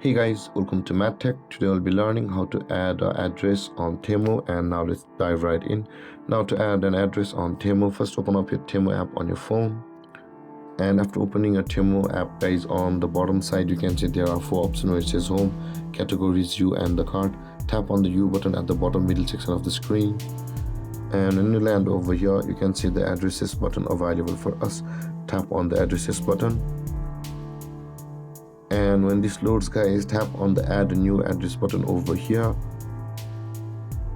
Hey guys, welcome to MadTech. Today we'll be learning how to add an address on Temu, and now let's dive right in. Now to add an address on Temu, first open up your Temu app on your phone. And after opening your Temu app, guys, on the bottom side you can see there are four options where it says home, categories, you and the cart. Tap on the you button at the bottom middle section of the screen. And when you land over here, you can see the addresses button available for us. Tap on the addresses button. And when this loads, guys, tap on the add a new address button over here.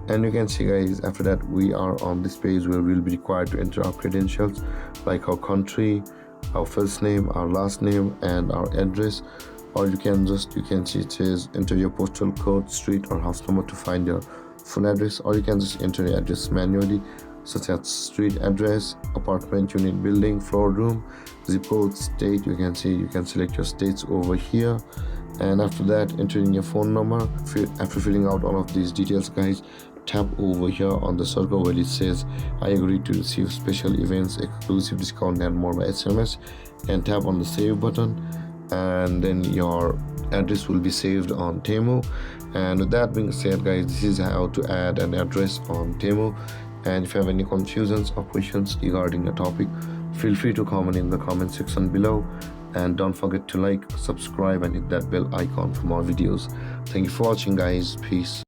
And you can see, guys, after that we are on this page where we'll be required to enter our credentials like our country, our first name, our last name, and our address. Or you can see it says enter your postal code, street or house number to find your full address, or you can just enter your address manually, such as street address, apartment, unit, building, floor, room, zip code, state. You can select your states over here. And after that, entering your phone number. After filling out all of these details, guys, tap over here on the circle where it says I agree to receive special events, exclusive discount and more by SMS, and tap on the save button. And then your address will be saved on Temu. And with that being said, guys, this is how to add an address on Temu. And if you have any confusions or questions regarding the topic, feel free to comment in the comment section below. And don't forget to like, subscribe, and hit that bell icon for more videos. Thank you for watching, guys. Peace.